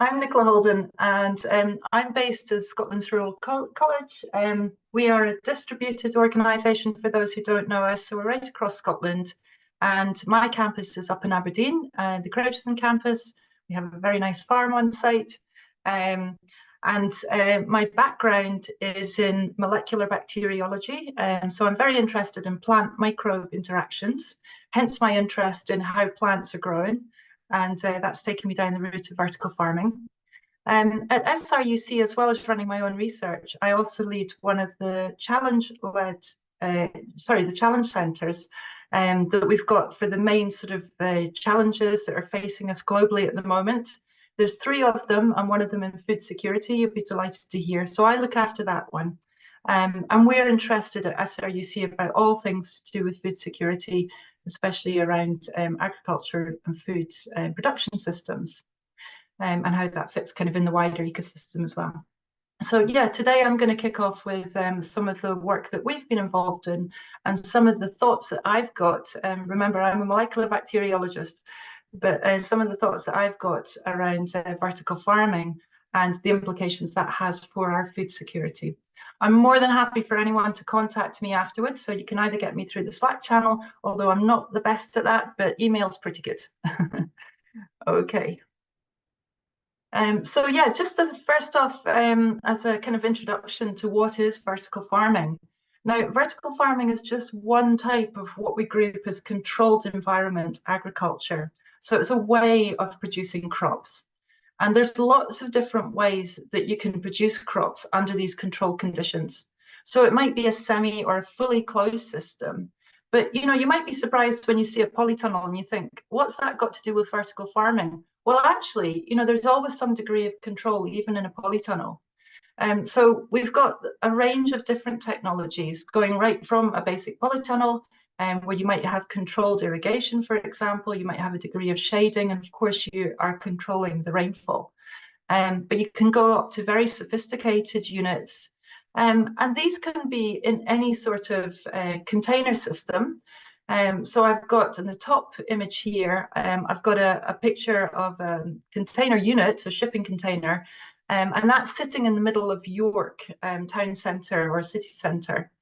I'm Nicola Holden, and I'm based at Scotland's Rural College. We are a distributed organisation for those who don't know us, so we're right across Scotland. And my campus is up in Aberdeen, the Gregson campus. We have a very nice farm on site. My background is in molecular bacteriology, so I'm very interested in plant microbe interactions, hence my interest in how plants are growing. And that's taken me down the route of vertical farming. At SRUC, as well as running my own research, I also lead one of the challenge centres that we've got for the main sort of challenges that are facing us globally at the moment. There's 3 of them, and one of them in food security. You'll be delighted to hear. So I look after that one. And we're interested at SRUC about all things to do with food security, especially around agriculture and food production systems, and how that fits kind of in the wider ecosystem as well. So yeah, today I'm going to kick off with some of the work that we've been involved in and some of the thoughts that I've got. Remember, I'm a molecular bacteriologist, but some of the thoughts that I've got around vertical farming and the implications that has for our food security. I'm more than happy for anyone to contact me afterwards, so you can either get me through the Slack channel, although I'm not the best at that, but email's pretty good. Okay. So yeah, just first off, as a kind of introduction to what is vertical farming. Now, vertical farming is just one type of what we group as controlled environment agriculture. So it's a way of producing crops. And there's lots of different ways that you can produce crops under these controlled conditions. So it might be a semi or a fully closed system. But you might be surprised when you see a polytunnel and you think, what's that got to do with vertical farming? Well, actually, there's always some degree of control, even in a polytunnel. So we've got a range of different technologies going right from a basic polytunnel, where you might have controlled irrigation, for example, you might have a degree of shading, and of course you are controlling the rainfall. But you can go up to very sophisticated units, and these can be in any sort of container system. So I've got in the top image here, I've got a picture of a container unit, a shipping container, and that's sitting in the middle of York town centre or city centre.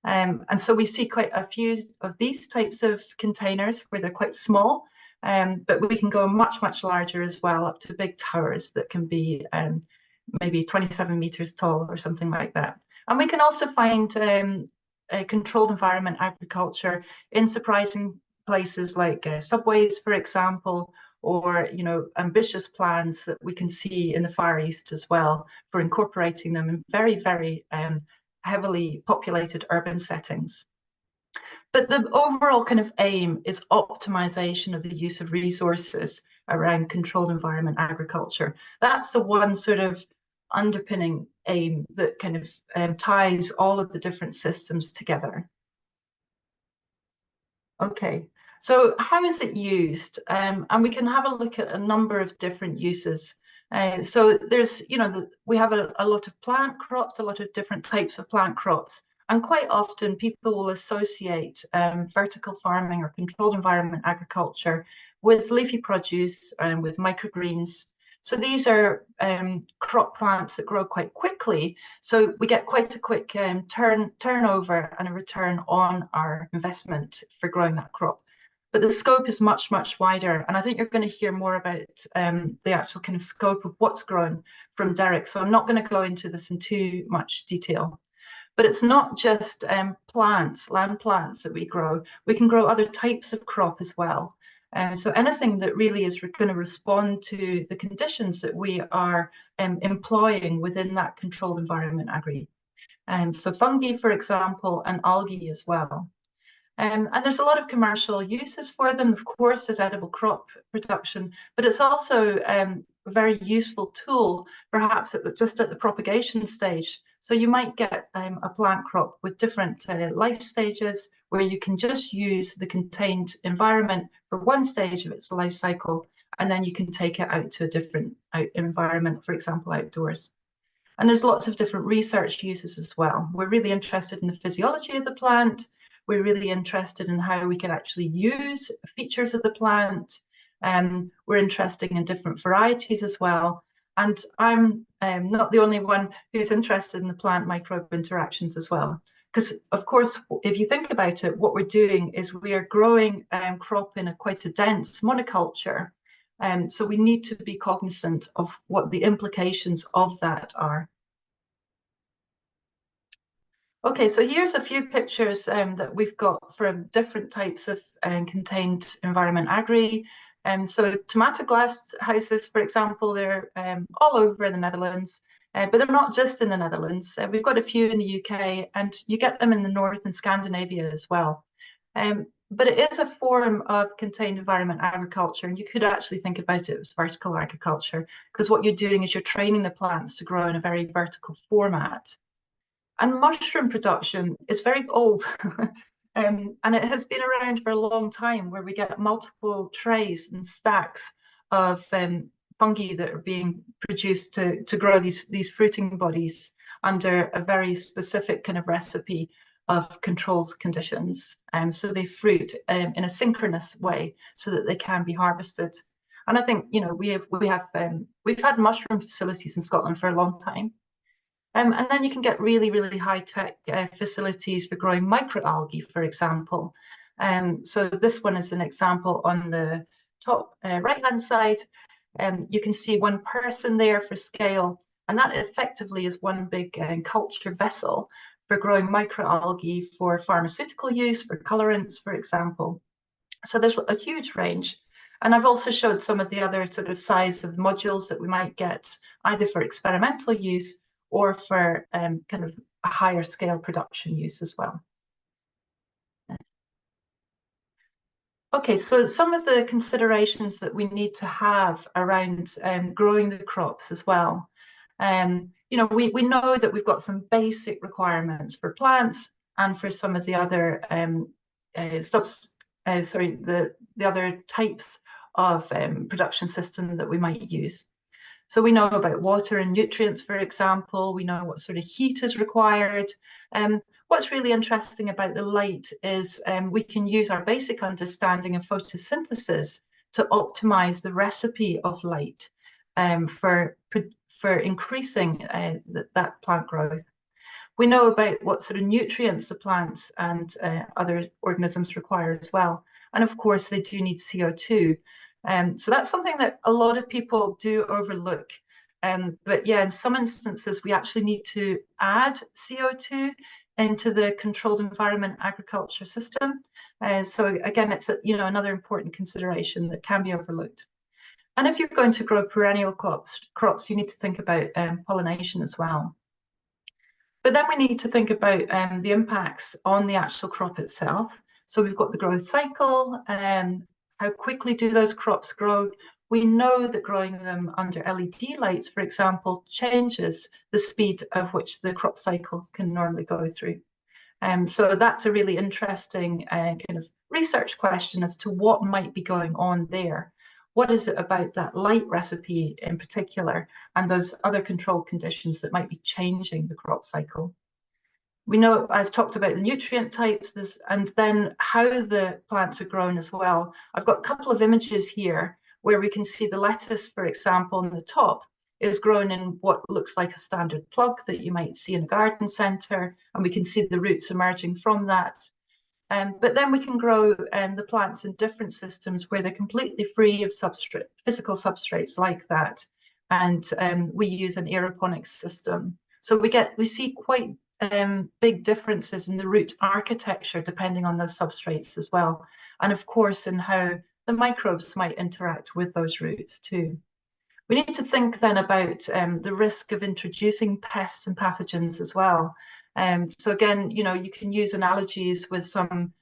And so we see quite a few of these types of containers where they're quite small, but we can go much, much larger as well, up to big towers that can be maybe 27 meters tall or something like that. And we can also find a controlled environment agriculture in surprising places like subways, for example, or ambitious plans that we can see in the Far East as well for incorporating them in very, very heavily populated urban settings. But the overall kind of aim is optimization of the use of resources around controlled environment agriculture. That's the one sort of underpinning aim that kind of ties all of the different systems together. Okay, so how is it used? And we can have a look at a number of different uses. So there's, we have a lot of plant crops, a lot of different types of plant crops. And quite often people will associate vertical farming or controlled environment agriculture with leafy produce and with microgreens. So these are crop plants that grow quite quickly. So we get quite a quick turnover and a return on our investment for growing that crop. But the scope is much, much wider. And I think you're going to hear more about the actual kind of scope of what's grown from Derek. So I'm not going to go into this in too much detail. But it's not just plants, land plants that we grow. We can grow other types of crop as well. So anything that really is going to respond to the conditions that we are employing within that controlled environment agri. So fungi, for example, and algae as well. And there's a lot of commercial uses for them, of course, as edible crop production, but it's also a very useful tool, perhaps just at the propagation stage. So you might get a plant crop with different life stages where you can just use the contained environment for one stage of its life cycle, and then you can take it out to a different environment, for example, outdoors. And there's lots of different research uses as well. We're really interested in the physiology of the plant. We're really interested in how we can actually use features of the plant. We're interested in different varieties as well. And I'm not the only one who's interested in the plant microbe interactions as well. Because, of course, if you think about it, what we're doing is we are growing crop in quite a dense monoculture. So we need to be cognizant of what the implications of that are. Okay, so here's a few pictures that we've got from different types of contained environment agri. So tomato glass houses, for example, they're all over the Netherlands, but they're not just in the Netherlands. We've got a few in the UK, and you get them in the north and Scandinavia as well. But it is a form of contained environment agriculture, and you could actually think about it as vertical agriculture, because what you're doing is you're training the plants to grow in a very vertical format. And mushroom production is very old, and it has been around for a long time, where we get multiple trays and stacks of fungi that are being produced to grow these fruiting bodies under a very specific kind of recipe of controlled conditions. So they fruit in a synchronous way so that they can be harvested. And I think, you know, we've had mushroom facilities in Scotland for a long time. And then you can get really, really high-tech facilities for growing microalgae, for example. So this one is an example on the top right-hand side. You can see one person there for scale, and that effectively is one big culture vessel for growing microalgae for pharmaceutical use, for colorants, for example. So there's a huge range. And I've also showed some of the other sort of size of modules that we might get either for experimental use or for kind of a higher scale production use as well. Okay, so some of the considerations that we need to have around growing the crops as well. You know, we know that we've got some basic requirements for plants and for some of the other the other types of production system that we might use. So we know about water and nutrients, for example. We know what sort of heat is required. What's really interesting about the light is we can use our basic understanding of photosynthesis to optimize the recipe of light for increasing that plant growth. We know about what sort of nutrients the plants and other organisms require as well. And of course, they do need CO2. So that's something that a lot of people do overlook. But yeah, in some instances, we actually need to add CO2 into the controlled environment agriculture system. So again, it's another important consideration that can be overlooked. And if you're going to grow perennial crops, you need to think about pollination as well. But then we need to think about the impacts on the actual crop itself. So we've got the growth cycle, how quickly do those crops grow? We know that growing them under LED lights, for example, changes the speed of which the crop cycle can normally go through. So that's a really interesting kind of research question as to what might be going on there. What is it about that light recipe in particular and those other control conditions that might be changing the crop cycle? We know I've talked about the nutrient types and then how the plants are grown as well. I've got a couple of images here where we can see the lettuce, for example, on the top is grown in what looks like a standard plug that you might see in a garden centre, and we can see the roots emerging from that. But then we can grow the plants in different systems where they're completely free of physical substrates like that, and we use an aeroponics system. So we see quite big differences in the root architecture depending on those substrates as well, and of course in how the microbes might interact with those roots too. We need to think then about the risk of introducing pests and pathogens as well. So again, you can use analogies with some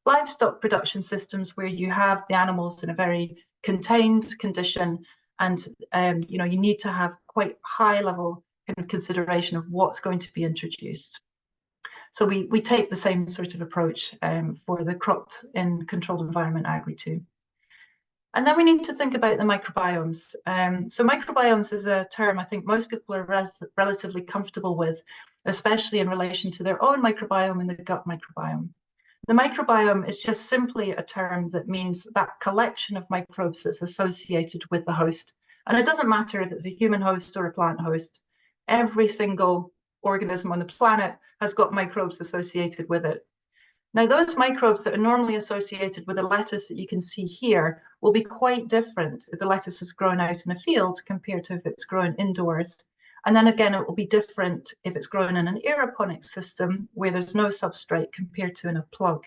livestock production systems where you have the animals in a very contained condition, and you need to have quite high level consideration of what's going to be introduced. So we take the same sort of approach for the crops in controlled environment agri too. And then we need to think about the microbiomes. So microbiomes is a term I think most people are relatively comfortable with, especially in relation to their own microbiome and the gut microbiome. The microbiome is just simply a term that means that collection of microbes that's associated with the host. And it doesn't matter if it's a human host or a plant host, every single organism on the planet has got microbes associated with it. Now, those microbes that are normally associated with a lettuce that you can see here will be quite different if the lettuce is grown out in a field compared to if it's grown indoors. And then again, it will be different if it's grown in an aeroponic system where there's no substrate compared to in a plug.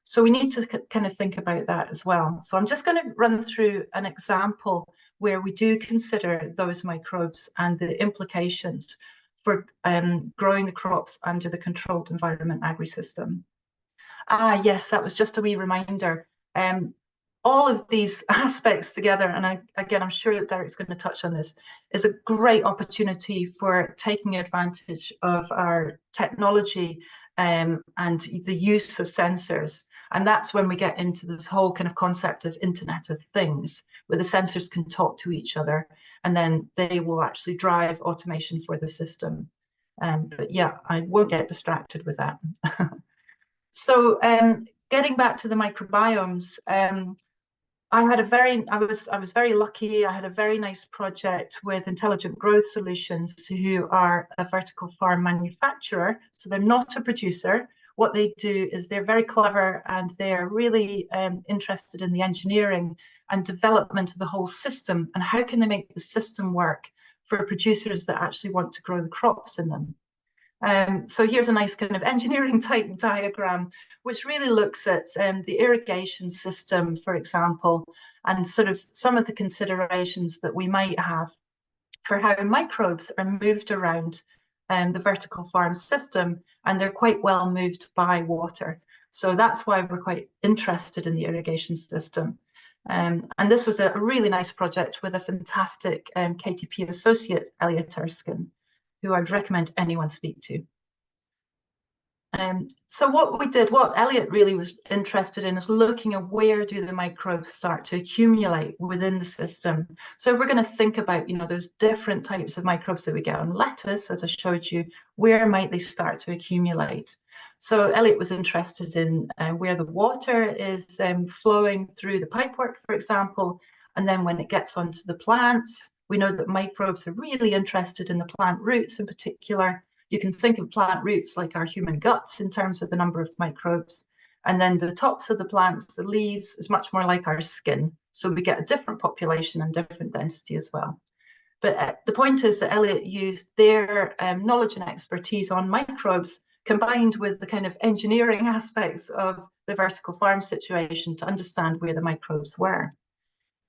So we need to kind of think about that as well. So I'm just going to run through an example where we do consider those microbes and the implications for growing the crops under the controlled environment agri-system. Yes, that was just a wee reminder. All of these aspects together, and again, I'm sure that Derek's going to touch on this, is a great opportunity for taking advantage of our technology and the use of sensors. And that's when we get into this whole kind of concept of Internet of Things, where the sensors can talk to each other, and then they will actually drive automation for the system. But yeah, I won't get distracted with that. So getting back to the microbiomes, I was very lucky. I had a very nice project with Intelligent Growth Solutions, who are a vertical farm manufacturer. So they're not a producer. What they do is they're very clever, and they're really interested in the engineering and development of the whole system, and how can they make the system work for producers that actually want to grow the crops in them. So here's a nice kind of engineering type diagram, which really looks at the irrigation system, for example, and sort of some of the considerations that we might have for how microbes are moved around the vertical farm system, and they're quite well moved by water. So that's why we're quite interested in the irrigation system. And this was a really nice project with a fantastic KTP associate, Elliot Erskine, who I'd recommend anyone speak to. So what Elliot really was interested in is looking at where do the microbes start to accumulate within the system. So we're going to think about, those different types of microbes that we get on lettuce, as I showed you, where might they start to accumulate? So Elliot was interested in where the water is flowing through the pipework, for example, and then when it gets onto the plants. We know that microbes are really interested in the plant roots in particular. You can think of plant roots like our human guts in terms of the number of microbes. And then the tops of the plants, the leaves, is much more like our skin. So we get a different population and different density as well. But the point is that Elliot used their knowledge and expertise on microbes combined with the kind of engineering aspects of the vertical farm situation to understand where the microbes were.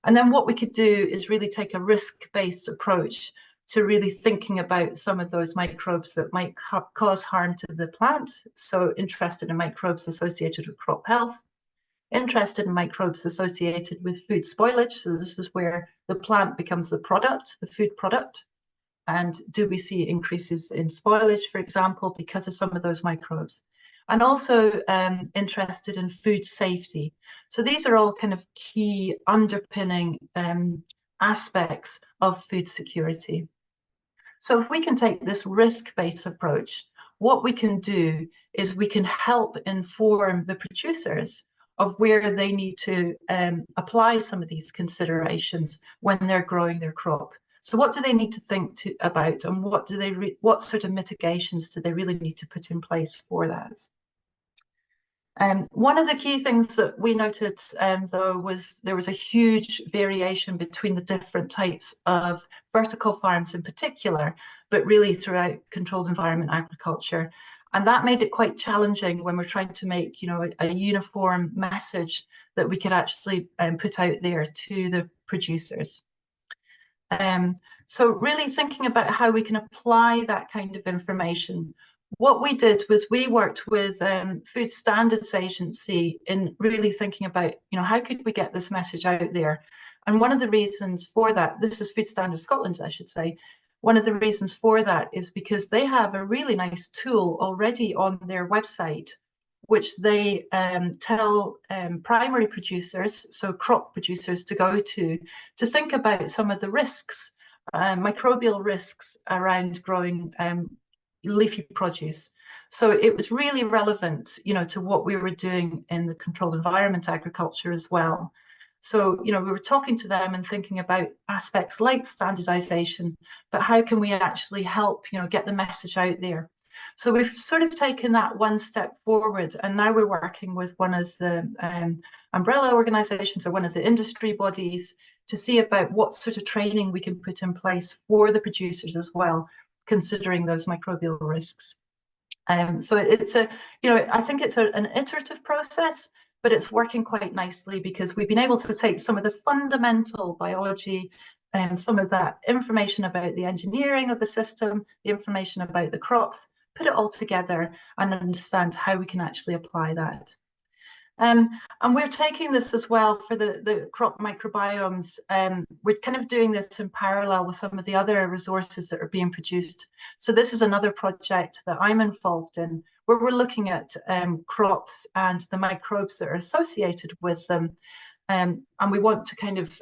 And then what we could do is really take a risk-based approach to really thinking about some of those microbes that might cause harm to the plant. So interested in microbes associated with crop health, interested in microbes associated with food spoilage. So this is where the plant becomes the product, the food product. And do we see increases in spoilage, for example, because of some of those microbes? And also interested in food safety. So these are all kind of key underpinning aspects of food security. So if we can take this risk-based approach, what we can do is we can help inform the producers of where they need to apply some of these considerations when they're growing their crop. So what do they need to think about, and what sort of mitigations do they really need to put in place for that? One of the key things that we noted, though, was there was a huge variation between the different types of vertical farms in particular, but really throughout controlled environment agriculture. And that made it quite challenging when we're trying to make, a uniform message that we could actually put out there to the producers. So really thinking about how we can apply that kind of information. What we did was we worked with Food Standards Agency in really thinking about, how could we get this message out there? And one of the reasons for that, this is Food Standards Scotland, I should say, one of the reasons for that is because they have a really nice tool already on their website, which they tell primary producers, so crop producers, to go to think about some of the risks, microbial risks around growing leafy produce. So it was really relevant, to what we were doing in the controlled environment agriculture as well. So, we were talking to them and thinking about aspects like standardization, but how can we actually help, get the message out there? So we've sort of taken that one step forward, and now we're working with one of the umbrella organizations or one of the industry bodies to see about what sort of training we can put in place for the producers as well, considering those microbial risks. So it's I think it's an iterative process, but it's working quite nicely because we've been able to take some of the fundamental biology and some of that information about the engineering of the system, the information about the crops, put it all together and understand how we can actually apply that. And we're taking this as well for the crop microbiomes. We're kind of doing this in parallel with some of the other resources that are being produced. So this is another project that I'm involved in, where we're looking at crops and the microbes that are associated with them. And we want to kind of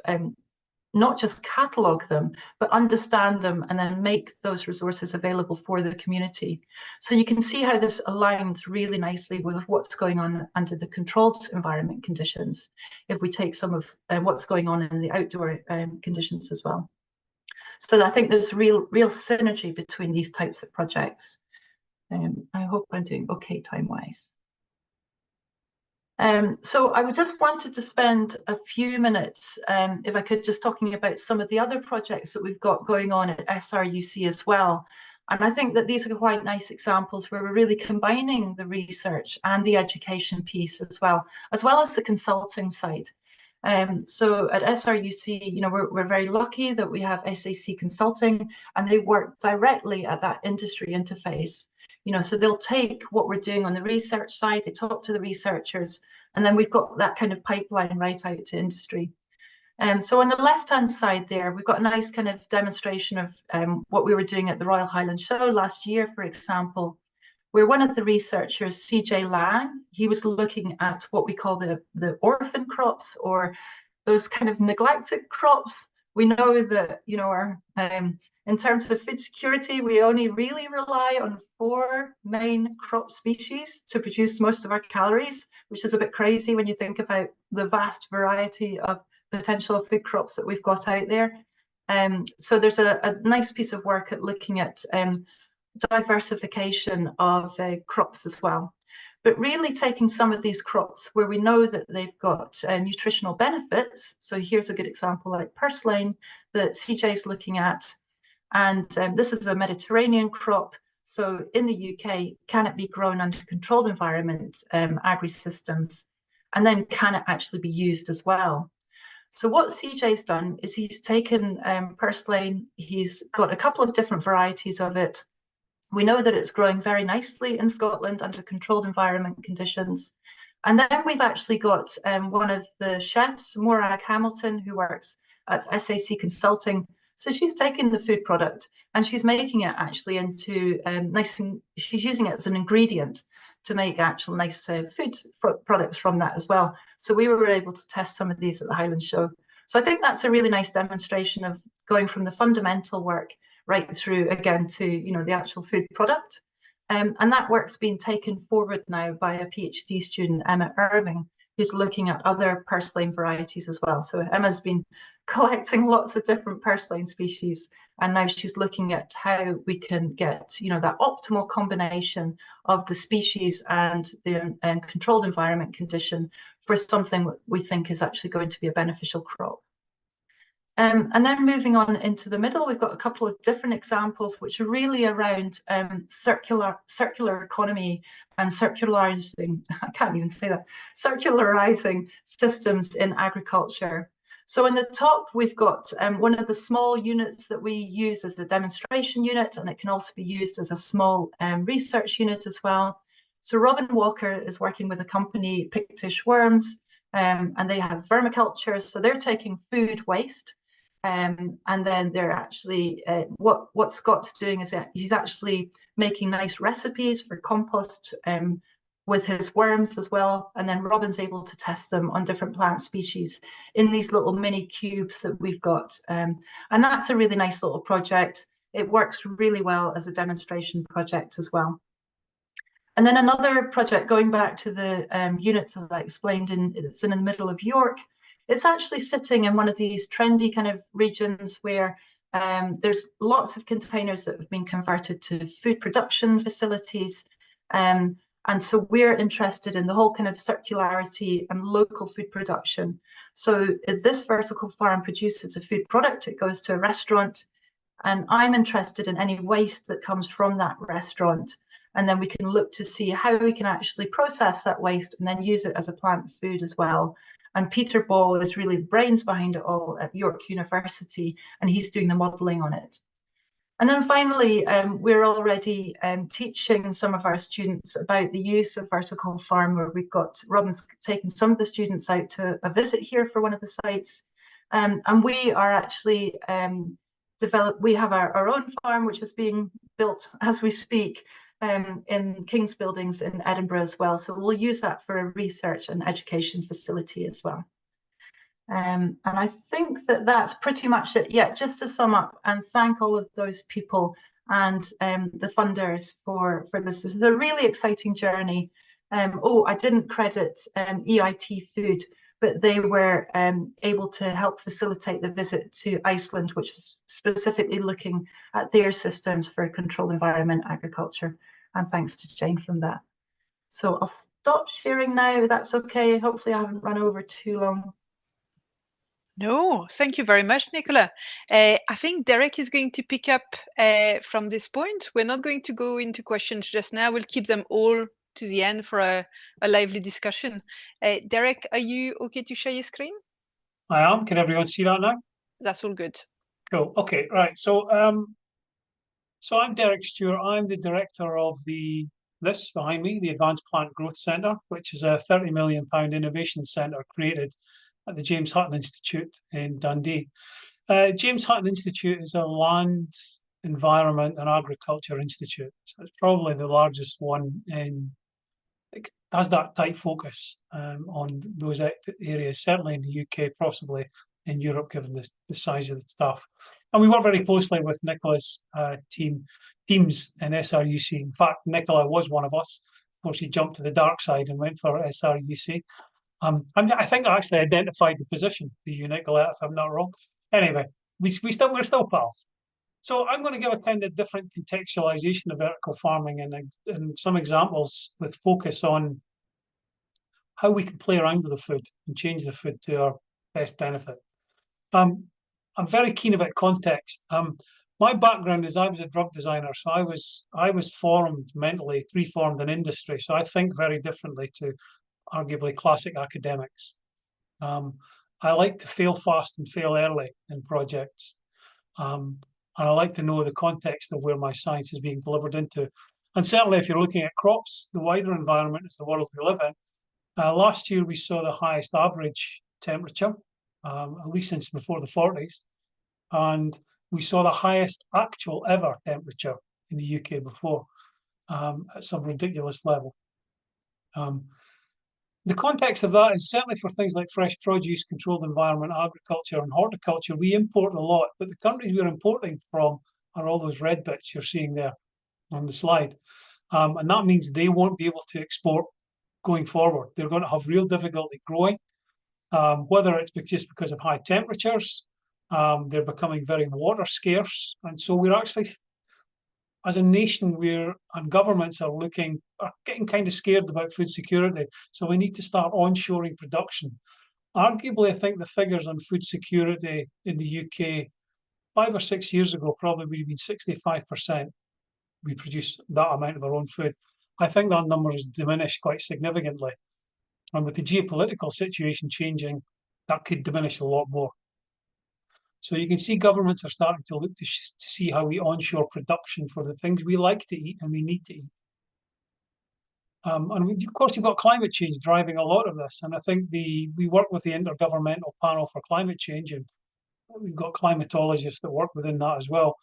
not just catalogue them, but understand them and then make those resources available for the community. So you can see how this aligns really nicely with what's going on under the controlled environment conditions, if we take some of what's going on in the outdoor conditions as well. So I think there's real synergy between these types of projects. I hope I'm doing okay time-wise. So I just wanted to spend a few minutes, if I could, just talking about some of the other projects that we've got going on at SRUC as well. And I think that these are quite nice examples where we're really combining the research and the education piece as well as the consulting side. So at SRUC, we're very lucky that we have SAC Consulting, and they work directly at that industry interface. So they'll take what we're doing on the research side, they talk to the researchers, and then we've got that kind of pipeline right out to industry. So on the left-hand side there, we've got a nice kind of demonstration of what we were doing at the Royal Highland Show last year, for example, where one of the researchers, CJ Lang, he was looking at what we call the orphan crops, or those kind of neglected crops. We know that, in terms of food security, we only really rely on 4 main crop species to produce most of our calories, which is a bit crazy when you think about the vast variety of potential food crops that we've got out there. So there's a nice piece of work at looking at diversification of crops as well. But really taking some of these crops where we know that they've got nutritional benefits. So here's a good example like purslane that CJ is looking at. And this is a Mediterranean crop. So in the UK, can it be grown under controlled environment agri-systems? And then can it actually be used as well? So what CJ's done is he's taken purslane, he's got a couple of different varieties of it. We know that it's growing very nicely in Scotland under controlled environment conditions. And then we've actually got one of the chefs, Morag Hamilton, who works at SAC Consulting. So she's taken the food product and she's making it actually into she's using it as an ingredient to make actual nice food products from that as well. So we were able to test some of these at the Highland Show. So I think that's a really nice demonstration of going from the fundamental work right through again to the actual food product. And that work's been taken forward now by a PhD student, Emma Irving, who's looking at other purslane varieties as well. So Emma's been collecting lots of different purslane species, and now she's looking at how we can get that optimal combination of the species and the controlled environment condition for something we think is actually going to be a beneficial crop. And then moving on into the middle, we've got a couple of different examples which are really around circular economy and circularizing, I can't even say that, circularizing systems in agriculture. So in the top, we've got one of the small units that we use as a demonstration unit, and it can also be used as a small research unit as well. So Robin Walker is working with a company, Pictish Worms, and they have vermiculture. So they're taking food waste, and then they're actually, what Scott's doing is that he's actually making nice recipes for compost with his worms as well. And then Robin's able to test them on different plant species in these little mini cubes that we've got. And that's a really nice little project. It works really well as a demonstration project as well. And then another project, going back to the units that I explained, it's in the middle of York, It's actually sitting in one of these trendy kind of regions where there's lots of containers that have been converted to food production facilities. And so we're interested in the whole kind of circularity and local food production. So this vertical farm produces a food product, it goes to a restaurant, and I'm interested in any waste that comes from that restaurant. And then we can look to see how we can actually process that waste and then use it as a plant food as well. And Peter Ball is really the brains behind it all at York University, and he's doing the modelling on it. And then finally, we're already teaching some of our students about the use of vertical farm, where we've got, Robin's taken some of the students out to a visit here for one of the sites. And we are actually we have our own farm, which is being built as we speak in King's Buildings in Edinburgh as well. So we'll use that for a research and education facility as well. And I think that that's pretty much it. Yeah, just to sum up and thank all of those people and the funders for this. This is a really exciting journey. Oh, I didn't credit EIT Food, but they were able to help facilitate the visit to Iceland, which was specifically looking at their systems for controlled environment agriculture. And thanks to Jane from that. So I'll stop sharing now, if that's okay. Hopefully I haven't run over too long. No, thank you very much, Nicola. I think Derek is going to pick up from this point. We're not going to go into questions just now. We'll keep them all to the end for a lively discussion. Derek, are you okay to share your screen? I am. Can everyone see that now? That's all good. Cool. Okay, right. So I'm Derek Stewart. I'm the director of this behind me, the Advanced Plant Growth Centre, which is a £30 million innovation centre created at the James Hutton Institute in Dundee. James Hutton Institute is a land, environment and agriculture institute. So it's probably the largest one it has that tight focus on those areas, certainly in the UK, possibly in Europe, given the size of the staff. And we work very closely with Nicola's teams in SRUC. In fact, Nicola was one of us. Of course, he jumped to the dark side and went for SRUC. I think I actually identified the position for you, Nicola, if I'm not wrong. Anyway, we're still pals. So I'm going to give a kind of different contextualization of vertical farming and some examples with focus on how we can play around with the food and change the food to our best benefit. I'm very keen about context. My background is I was a drug designer, so I was formed mentally, preformed in industry. So I think very differently to arguably classic academics. I like to fail fast and fail early in projects. And I like to know the context of where my science is being delivered into. And certainly if you're looking at crops, the wider environment is the world we live in. Last year, we saw the highest average temperature, at least since before the 40s. And we saw the highest actual ever temperature in the UK before, at some ridiculous level. The context of that is certainly for things like fresh produce, controlled environment, agriculture and horticulture, we import a lot, but the countries we're importing from are all those red bits you're seeing there on the slide. And that means they won't be able to export going forward. They're going to have real difficulty growing, whether it's just because of high temperatures, they're becoming very water scarce. And so we're actually, as a nation, and governments are getting kind of scared about food security. So we need to start onshoring production. Arguably, I think the figures on food security in the UK 5 or 6 years ago probably would have been 65%. We produce that amount of our own food. I think that number has diminished quite significantly. And with the geopolitical situation changing, that could diminish a lot more. So you can see governments are starting to look to see how we onshore production for the things we like to eat and we need to eat. And of course, you've got climate change driving a lot of this. And I think we work with the Intergovernmental Panel for Climate Change, and we've got climatologists that work within that as well.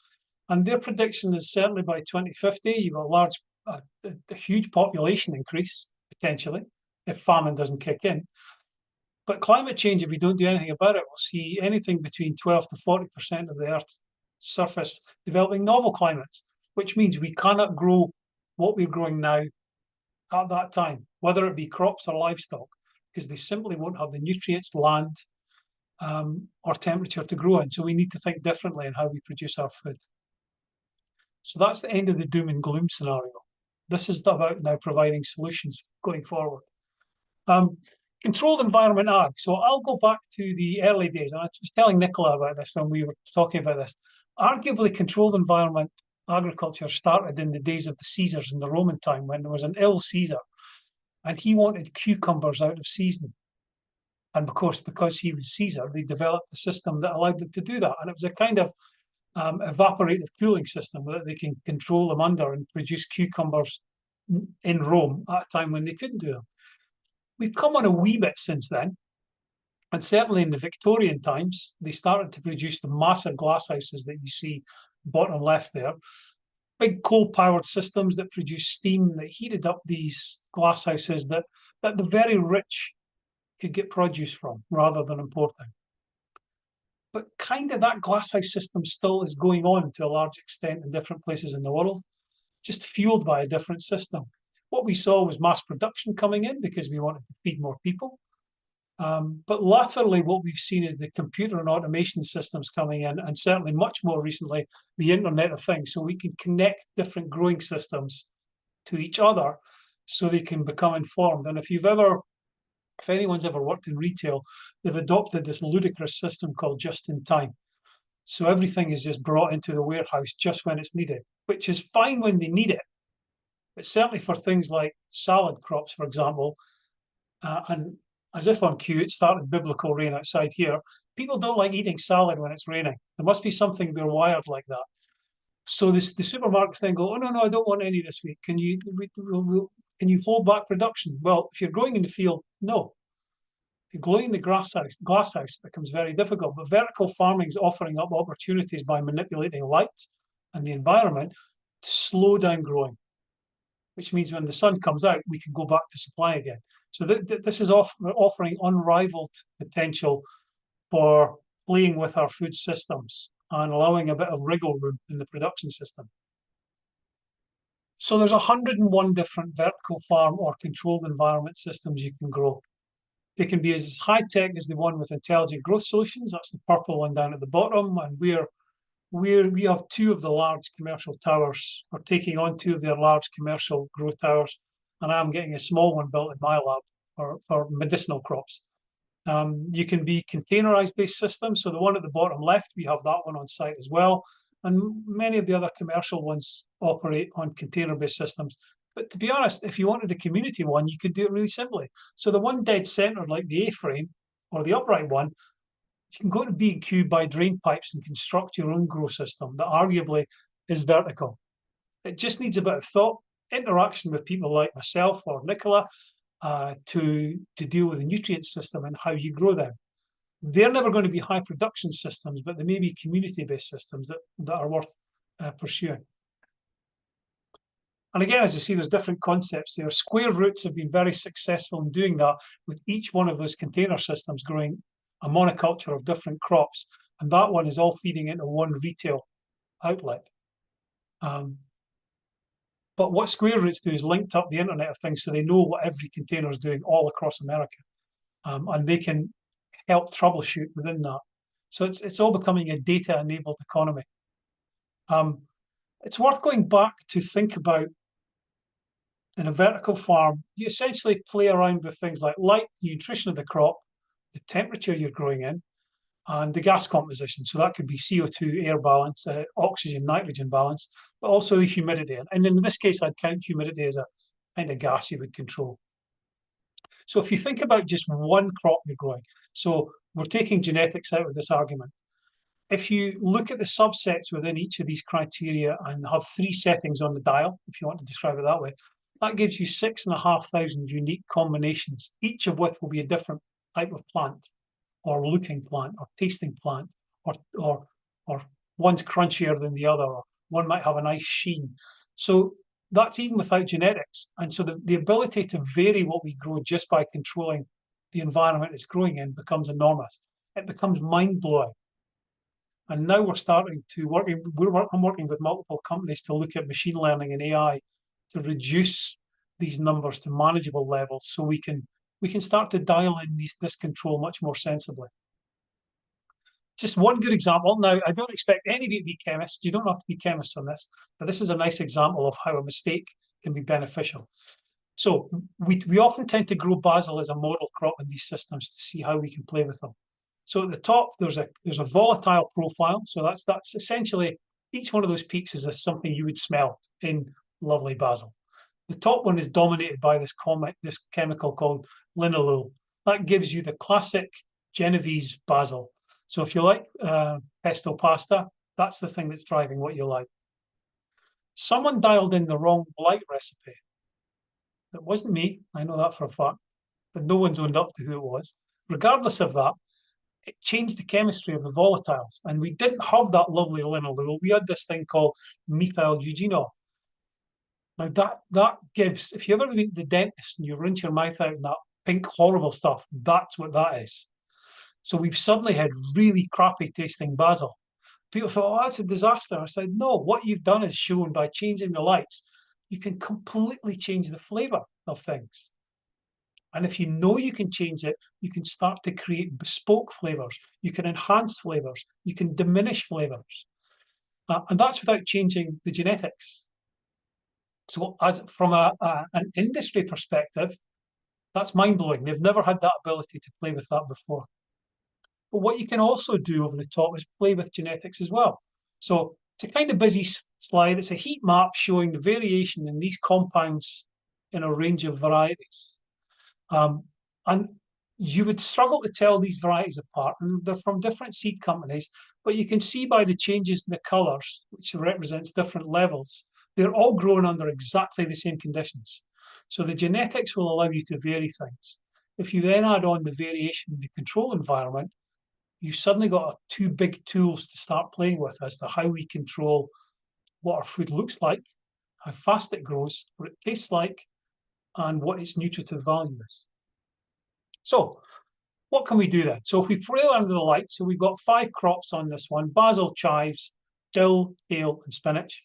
And their prediction is certainly by 2050, you've got a huge population increase, potentially, if famine doesn't kick in. But climate change, if we don't do anything about it, we'll see anything between 12 to 40% of the Earth's surface developing novel climates, which means we cannot grow what we're growing now at that time, whether it be crops or livestock, because they simply won't have the nutrients, land, or temperature to grow in. So we need to think differently in how we produce our food. So that's the end of the doom and gloom scenario. This is about now providing solutions going forward. Controlled environment ag. So I'll go back to the early days. And I was telling Nicola about this when we were talking about this. Arguably, controlled environment agriculture started in the days of the Caesars in the Roman time, when there was an ill Caesar and he wanted cucumbers out of season. And of course, because he was Caesar, they developed a system that allowed them to do that. And it was a kind of evaporative cooling system that they can control them under and produce cucumbers in Rome at a time when they couldn't do them. We've come on a wee bit since then. And certainly in the Victorian times, they started to produce the massive glasshouses that you see bottom left there. Big coal-powered systems that produce steam that heated up these glasshouses that the very rich could get produce from rather than importing. But kind of that glasshouse system still is going on to a large extent in different places in the world, just fueled by a different system. What we saw was mass production coming in because we wanted to feed more people. But latterly, what we've seen is the computer and automation systems coming in, and certainly much more recently, the Internet of Things. So we can connect different growing systems to each other so they can become informed. And if anyone's ever worked in retail, they've adopted this ludicrous system called just in time. So everything is just brought into the warehouse just when it's needed, which is fine when they need it. But certainly for things like salad crops, for example, and as if on cue, it started biblical rain outside here. People don't like eating salad when it's raining. There must be something we're wired like that. So the supermarkets then go, oh, no, I don't want any this week. Can you hold back production? Well, if you're growing in the field, no. If you're growing in the glasshouse, it becomes very difficult. But vertical farming is offering up opportunities by manipulating light and the environment to slow down growing, which means when the sun comes out, we can go back to supply again. So this is offering unrivaled potential for playing with our food systems and allowing a bit of wriggle room in the production system. So there's 101 different vertical farm or controlled environment systems you can grow. They can be as high-tech as the one with intelligent growth solutions. That's the purple one down at the bottom. And we have two of the large commercial towers, or taking on two of their large commercial growth towers. And I'm getting a small one built in my lab for medicinal crops. You can be containerized based systems. So the one at the bottom left, we have that one on site as well. And many of the other commercial ones operate on container-based systems. But to be honest, if you wanted a community one, you could do it really simply. So the one dead center, like the A-frame or the upright one, you can go to B&Q, buy drain pipes and construct your own grow system that arguably is vertical. It just needs a bit of thought, interaction with people like myself or Nicola to deal with the nutrient system and how you grow them. They're never going to be high production systems, but they may be community-based systems that are worth pursuing. And again, as you see, there's different concepts there. Square roots have been very successful in doing that, with each one of those container systems growing a monoculture of different crops. And that one is all feeding into one retail outlet. But what square roots do is linked up the Internet of Things, so they know what every container is doing all across America. And they can help troubleshoot within that. So it's all becoming a data-enabled economy. It's worth going back to think about, in a vertical farm, you essentially play around with things like light, the nutrition of the crop, the temperature you're growing in, and the gas composition. So that could be CO2, air balance, oxygen, nitrogen balance, but also the humidity. And in this case, I'd count humidity as a kind of gas you would control. So if you think about just one crop you're growing, so we're taking genetics out of this argument. If you look at the subsets within each of these criteria and have 3 settings on the dial, if you want to describe it that way, that gives you 6,500 unique combinations, each of which will be a different type of plant, or looking plant, or tasting plant, or one's crunchier than the other, or one might have a nice sheen. So that's even without genetics. And so the ability to vary what we grow just by controlling the environment it's growing in becomes enormous. It becomes mind-blowing. And now we're starting to I'm working with multiple companies to look at machine learning and AI to reduce these numbers to manageable levels, so we can start to dial in this control much more sensibly. just one good example. Now, I don't expect any of you to be chemists. You don't have to be chemists on this, but this is a nice example of how a mistake can be beneficial. So we often tend to grow basil as a model crop in these systems to see how we can play with them. So at the top, there's a volatile profile. So that's essentially each one of those peaks is something you would smell in lovely basil. The top one is dominated by this chemical called linalool. That gives you the classic Genovese basil. So if you like pesto pasta, that's the thing that's driving what you like. Someone dialed in the wrong blight recipe. It wasn't me, I know that for a fact, but no one's owned up to who it was. Regardless of that, it changed the chemistry of the volatiles, and we didn't have that lovely linalool. We had this thing called methyl eugenol. Now that gives, if you ever been to the dentist and you rinse your mouth out in that pink horrible stuff, that's what that is. So we've suddenly had really crappy tasting basil. People thought, oh, that's a disaster. I said, no, what you've done is shown by changing the lights, you can completely change the flavor of things. And if you know you can change it, you can start to create bespoke flavors. You can enhance flavors. You can diminish flavors. And that's without changing the genetics. So from an industry perspective, that's mind-blowing. They've never had that ability to play with that before. But what you can also do over the top is play with genetics as well. So it's a kind of busy slide. It's a heat map showing the variation in these compounds in a range of varieties. And you would struggle to tell these varieties apart, and they're from different seed companies, but you can see by the changes in the colours, which represents different levels, they're all grown under exactly the same conditions. So the genetics will allow you to vary things. If you then add on the variation in the control environment, you've suddenly got two big tools to start playing with as to how we control what our food looks like, how fast it grows, what it tastes like, and what its nutritive value is. So what can we do then? So if we play under the light, so we've got 5 crops on this one: basil, chives, dill, kale, and spinach.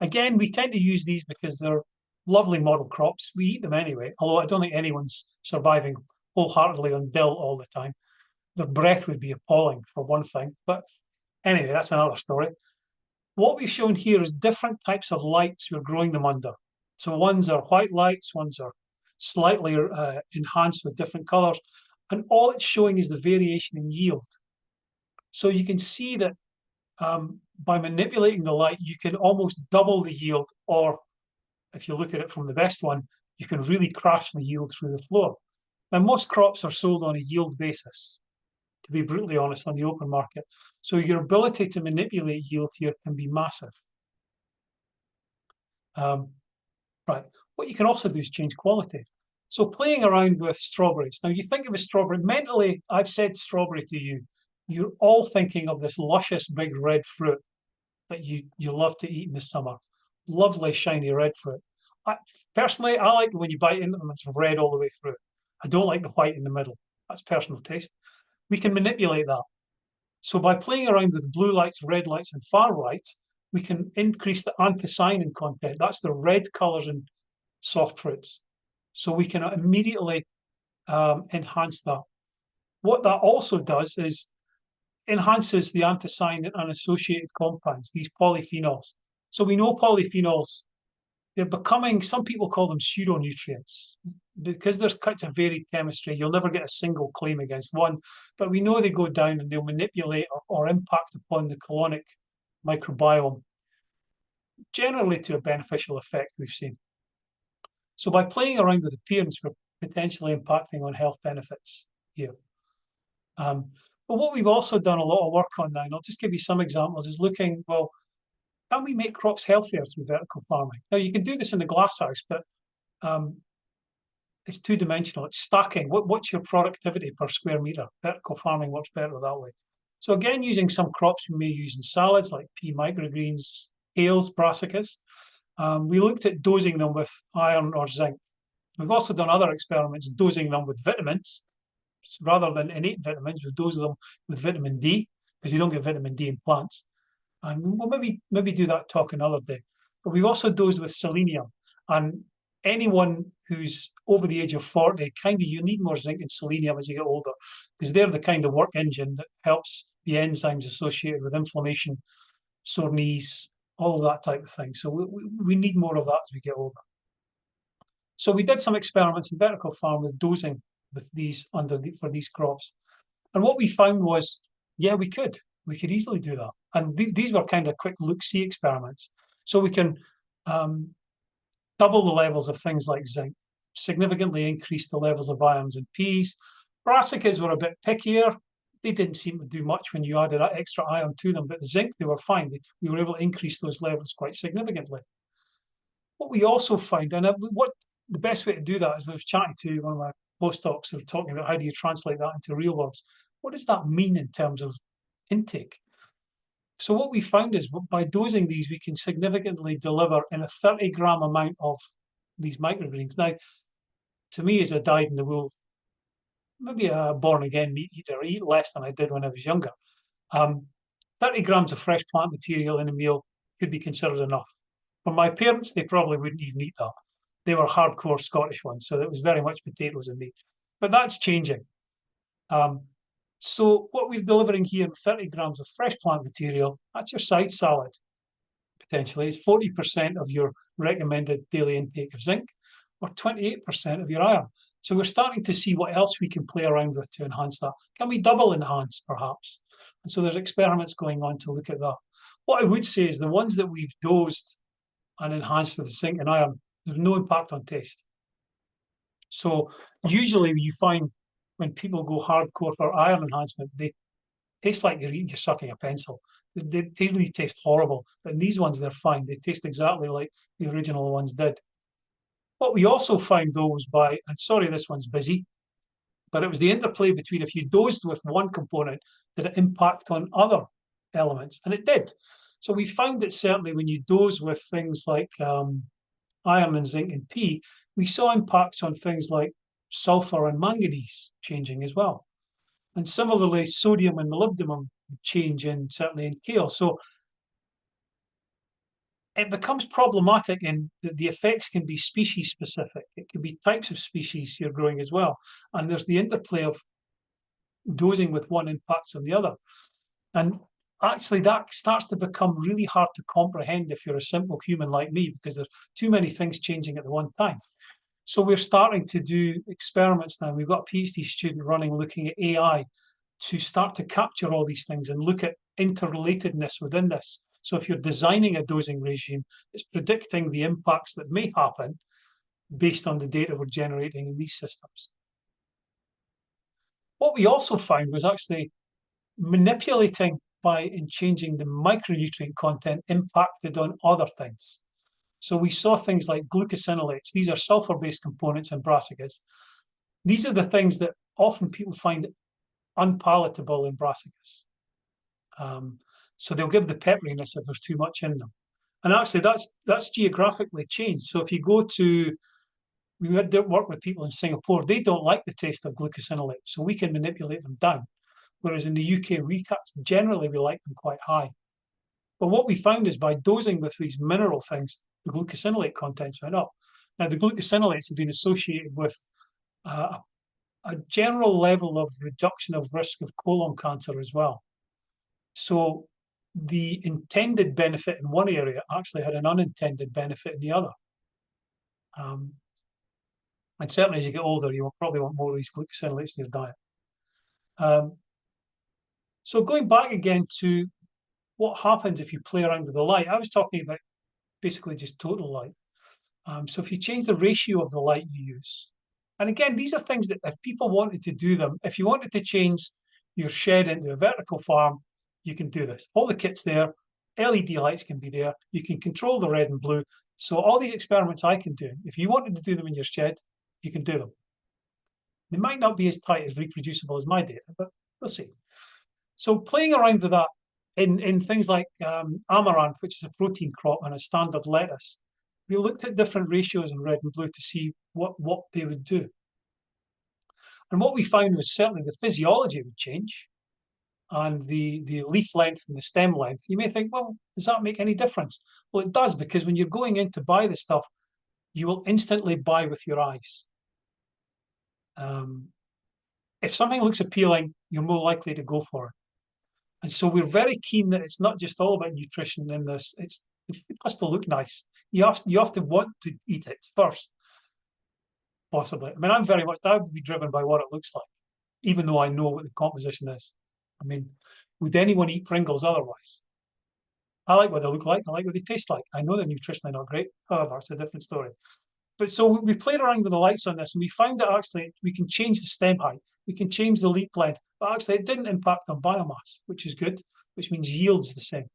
Again, we tend to use these because they're lovely model crops. We eat them anyway, although I don't think anyone's surviving wholeheartedly on dill all the time. Their breath would be appalling, for one thing. But anyway, that's another story. What we've shown here is different types of lights we're growing them under. So ones are white lights, ones are slightly enhanced with different colors. And all it's showing is the variation in yield. So you can see that by manipulating the light, you can almost double the yield, or if you look at it from the best one, you can really crash the yield through the floor. Now, most crops are sold on a yield basis, to be brutally honest, on the open market. So your ability to manipulate yield here can be massive. Right, what you can also do is change quality. So playing around with strawberries. Now you think of a strawberry, mentally, I've said strawberry to you. You're all thinking of this luscious big red fruit that you love to eat in the summer. Lovely, shiny red fruit. Personally, I like when you bite into them, it's red all the way through. I don't like the white in the middle. That's personal taste. We can manipulate that. So by playing around with blue lights, red lights, and far lights, we can increase the anthocyanin content. That's the red colours in soft fruits. So we can immediately enhance that. What that also does is enhances the anthocyanin and associated compounds, these polyphenols. So we know polyphenols, they're becoming, some people call them pseudo-nutrients. Because there's such a varied chemistry, you'll never get a single claim against one, but we know they go down and they'll manipulate or impact upon the colonic microbiome, generally to a beneficial effect we've seen. So by playing around with appearance, we're potentially impacting on health benefits here. But what we've also done a lot of work on now, and I'll just give you some examples, is looking, well, can we make crops healthier through vertical farming? Now, you can do this in the glasshouse, but it's two-dimensional. It's stacking. What's your productivity per square meter? Vertical farming works better that way. So again, using some crops we may use in salads, like pea microgreens, kales, brassicas. We looked at dosing them with iron or zinc. We've also done other experiments dosing them with vitamins. So rather than innate vitamins, we've dosed them with vitamin D, because you don't get vitamin D in plants. And we'll maybe do that talk another day. But we've also dosed with selenium. And anyone who's over the age of 40, you need more zinc and selenium as you get older, because they're the kind of work engine that helps the enzymes associated with inflammation, sore knees, all of that type of thing. So we need more of that as we get older. So we did some experiments in vertical farm with dosing with these for these crops. And what we found was, yeah, we could easily do that. And these were kind of quick look-see experiments. So we can double the levels of things like zinc, significantly increase the levels of ions in peas. Brassicas were a bit pickier. They didn't seem to do much when you added that extra ion to them, but the zinc, they were fine. We were able to increase those levels quite significantly. What we also found, and what the best way to do that is, I was chatting to one of my postdocs who were talking about how do you translate that into real words. What does that mean in terms of intake? So what we found is by dosing these, we can significantly deliver in a 30-gram amount of these microgreens. Now, to me, as a dyed-in-the-wool, maybe a born-again meat eater, I eat less than I did when I was younger. 30 grams of fresh plant material in a meal could be considered enough. For my parents, they probably wouldn't even eat that. They were hardcore Scottish ones, so it was very much potatoes and meat. But that's changing. So what we're delivering here, 30 grams of fresh plant material, that's your side salad, potentially. It's 40% of your recommended daily intake of zinc, or 28% of your iron. So we're starting to see what else we can play around with to enhance that. Can we double enhance, perhaps? And so there's experiments going on to look at that. What I would say is the ones that we've dosed and enhanced with zinc and iron, there's no impact on taste. So usually you find when people go hardcore for iron enhancement, they taste like you're sucking a pencil. They really taste horrible. But in these ones, they're fine. They taste exactly like the original ones did. What we also found, though, was and sorry, this one's busy, but it was the interplay between if you dosed with one component, did it impact on other elements? And it did. So we found that certainly when you dose with things like iron and zinc and P, we saw impacts on things like sulfur and manganese changing as well. And similarly, sodium and molybdenum change certainly in kale. So it becomes problematic, and the effects can be species specific. It can be types of species you're growing as well. And there's the interplay of dosing with one impacts on the other. And actually that starts to become really hard to comprehend if you're a simple human like me, because there's too many things changing at the one time. So we're starting to do experiments now. We've got a PhD student running, looking at AI to start to capture all these things and look at interrelatedness within this. So if you're designing a dosing regime, it's predicting the impacts that may happen based on the data we're generating in these systems. What we also found was actually manipulating in changing the micronutrient content impacted on other things. So we saw things like glucosinolates. These are sulfur-based components in brassicas. These are the things that often people find unpalatable in brassicas. So they'll give the pepperiness if there's too much in them. And actually that's geographically changed. So if you go to, we had to work with people in Singapore, they don't like the taste of glucosinolates, so we can manipulate them down. Whereas in the UK, we like them quite high. But what we found is by dosing with these mineral things, the glucosinolate contents went up. Now, the glucosinolates have been associated with a general level of reduction of risk of colon cancer as well. So the intended benefit in one area actually had an unintended benefit in the other. And certainly as you get older, you will probably want more of these glucosinolates in your diet. So going back again to what happens if you play around with the light, I was talking about basically just total light. So if you change the ratio of the light you use, and again, these are things that if people wanted to do them, if you wanted to change your shed into a vertical farm, you can do this. All the kit's there, LED lights can be there, you can control the red and blue. So all these experiments I can do, if you wanted to do them in your shed, you can do them. They might not be as tight as reproducible as my data, but we'll see. So playing around with that in things like amaranth, which is a protein crop, and a standard lettuce, we looked at different ratios in red and blue to see what they would do. And what we found was certainly the physiology would change, and the leaf length and the stem length. You may think, well, does that make any difference? Well, it does, because when you're going in to buy this stuff, you will instantly buy with your eyes. If something looks appealing, you're more likely to go for it. And so we're very keen that it's not just all about nutrition in this. It has to look nice. You have to want to eat it first, possibly. I mean, I would be driven by what it looks like, even though I know what the composition is. I mean, would anyone eat Pringles otherwise? I like what they look like. I like what they taste like. I know they're nutritionally not great. However, it's a different story. But so we played around with the lights on this, and we found that actually we can change the stem height, we can change the leaf length, but actually it didn't impact on biomass, which is good, which means yield's the same.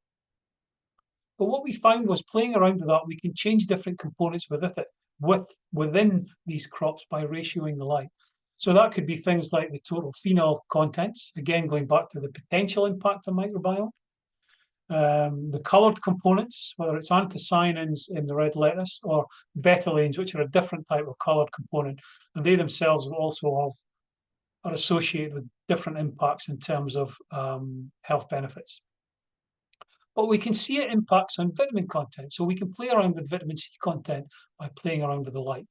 But what we found was playing around with that, we can change different components within these crops by ratioing the light. So that could be things like the total phenol contents, again going back to the potential impact on microbiome. The coloured components, whether it's anthocyanins in the red lettuce or betalains, which are a different type of coloured component, and they themselves also are associated with different impacts in terms of health benefits. But we can see it impacts on vitamin content, so we can play around with vitamin C content by playing around with the light.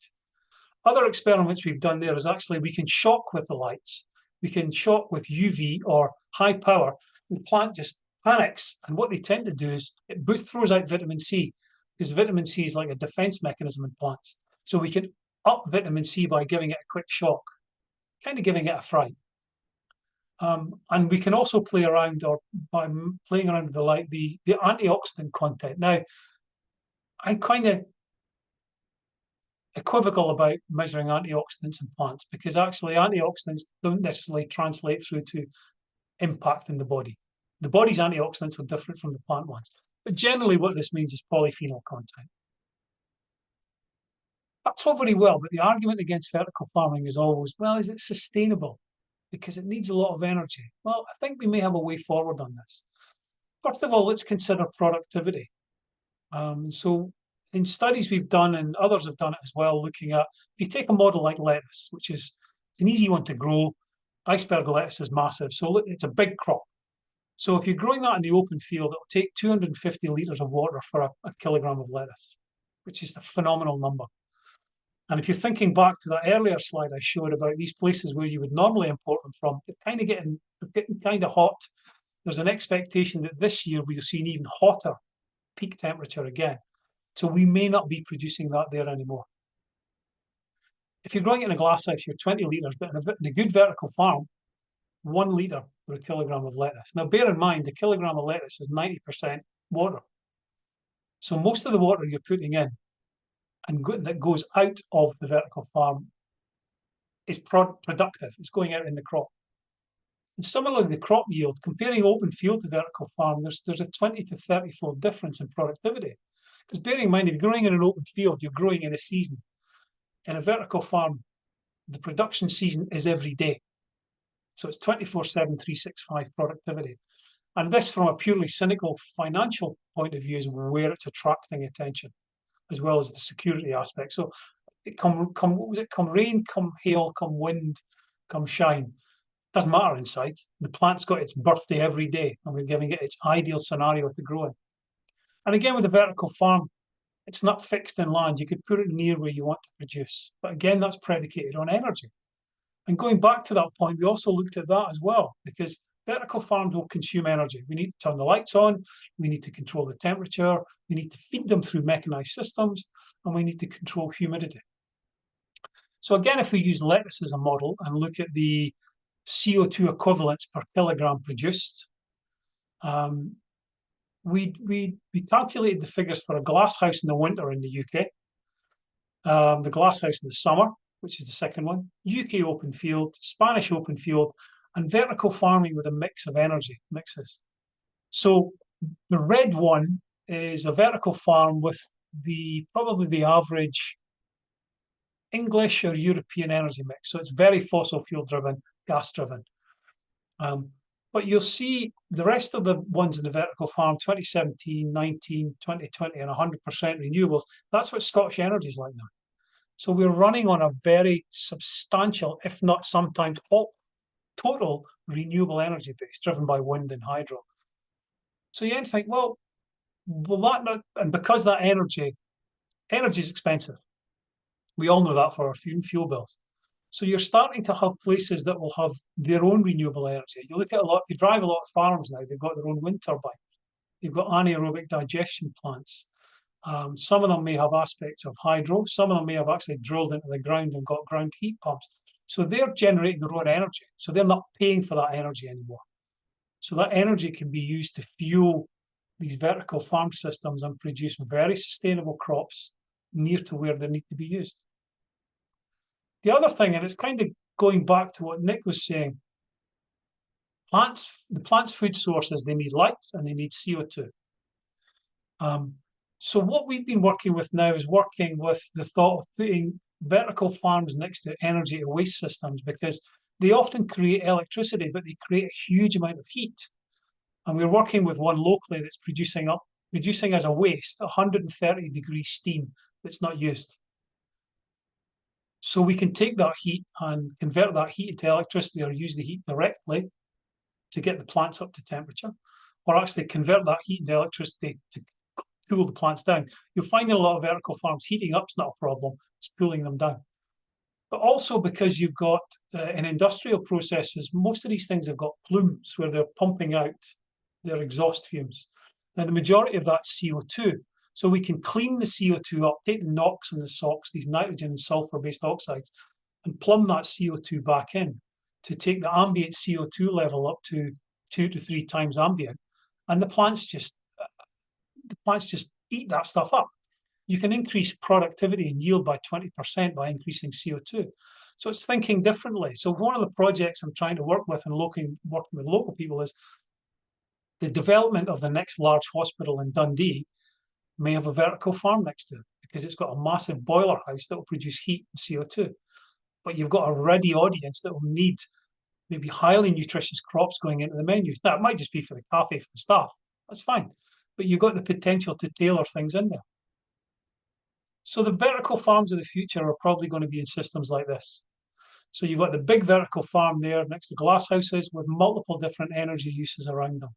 Other experiments we've done there is actually we can shock with the lights. We can shock with UV or high power. The plant just panics, and what they tend to do is it throws out vitamin C, because vitamin C is like a defense mechanism in plants. So we can up vitamin C by giving it a quick shock, kind of giving it a fright. And we can also play around, or by playing around with the light, the antioxidant content. Now, I'm kind of equivocal about measuring antioxidants in plants, because actually antioxidants don't necessarily translate through to impact in the body. The body's antioxidants are different from the plant ones. But generally what this means is polyphenol content. That's all very well, but the argument against vertical farming is always, well, is it sustainable? Because it needs a lot of energy. Well, I think we may have a way forward on this. First of all, let's consider productivity. So in studies we've done, and others have done it as well, looking at, if you take a model like lettuce, which is it's an easy one to grow, iceberg lettuce is massive, so it's a big crop. So if you're growing that in the open field, it'll take 250 litres of water for a kilogram of lettuce, which is a phenomenal number. And if you're thinking back to that earlier slide I showed about these places where you would normally import them from, they're getting kind of hot. There's an expectation that this year we'll see an even hotter peak temperature again. So we may not be producing that there anymore. If you're growing it in a glasshouse, you're 20 litres, but in a good vertical farm, 1 litre for a kilogram of lettuce. Now, bear in mind, a kilogram of lettuce is 90% water. So most of the water you're putting in and that goes out of the vertical farm is productive. It's going out in the crop. And similarly, the crop yield, comparing open field to vertical farm, there's a 20 to 30-fold difference in productivity. Because bearing in mind, if you're growing in an open field, you're growing in a season. In a vertical farm, the production season is every day. So it's 24/7, 365 productivity. And this, from a purely cynical financial point of view, is where it's attracting attention, as well as the security aspect. So it come rain, come hail, come wind, come shine. Doesn't matter inside. The plant's got its birthday every day, and we're giving it its ideal scenario to grow in. And again, with a vertical farm, it's not fixed in land. You could put it near where you want to produce. But again, that's predicated on energy. And going back to that point, we also looked at that as well, because vertical farms will consume energy. We need to turn the lights on, we need to control the temperature, we need to feed them through mechanized systems, and we need to control humidity. So again, if we use lettuce as a model and look at the CO2 equivalents per kilogram produced, we calculated the figures for a glass house in the winter in the UK, the glass house in the summer, which is the second one, UK open field, Spanish open field, and vertical farming with a mix of energy mixes. So the red one is a vertical farm with probably the average English or European energy mix. So it's very fossil fuel driven, gas driven. But you'll see the rest of the ones in the vertical farm, 2017, 19, 2020, and 100% renewables. That's what Scottish Energy is like now. So we're running on a very substantial, if not sometimes total renewable energy base driven by wind and hydro. So you then think, well, will that not, and because that energy is expensive. We all know that for our fuel bills. So you're starting to have places that will have their own renewable energy. You look at a lot, you drive a lot of farms now, they've got their own wind turbine. They've got anaerobic digestion plants. Some of them may have aspects of hydro. Some of them may have actually drilled into the ground and got ground heat pumps. So they're generating their own energy. So they're not paying for that energy anymore. So that energy can be used to fuel these vertical farm systems and produce very sustainable crops near to where they need to be used. The other thing, and it's kind of going back to what Nick was saying, the plant's food sources, they need light and they need CO2. So what we've been working with now is working with the thought of putting vertical farms next to energy to waste systems, because they often create electricity, but they create a huge amount of heat. And we're working with one locally that's producing as a waste 130-degree steam that's not used. So we can take that heat and convert that heat into electricity, or use the heat directly to get the plants up to temperature, or actually convert that heat into electricity to cool the plants down. You'll find in a lot of vertical farms, heating up's not a problem, it's cooling them down. But also because you've got, in industrial processes, most of these things have got plumes where they're pumping out their exhaust fumes. Now, the majority of that's CO2. So we can clean the CO2 up, take the NOx and the SOx, these nitrogen and sulfur-based oxides, and plumb that CO2 back in to take the ambient CO2 level up to 2 to 3 times ambient. And the plants just eat that stuff up. You can increase productivity and yield by 20% by increasing CO2. So it's thinking differently. So one of the projects I'm trying to work with and working with local people is the development of the next large hospital in Dundee may have a vertical farm next to it, because it's got a massive boiler house that will produce heat and CO2. But you've got a ready audience that will need maybe highly nutritious crops going into the menus. Now, it might just be for the cafe, for the staff. That's fine. But you've got the potential to tailor things in there. So the vertical farms of the future are probably going to be in systems like this. So you've got the big vertical farm there next to glass houses with multiple different energy uses around them.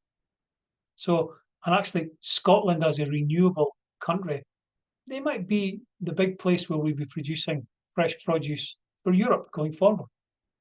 So, and actually Scotland as a renewable country, they might be the big place where we'll be producing fresh produce for Europe going forward.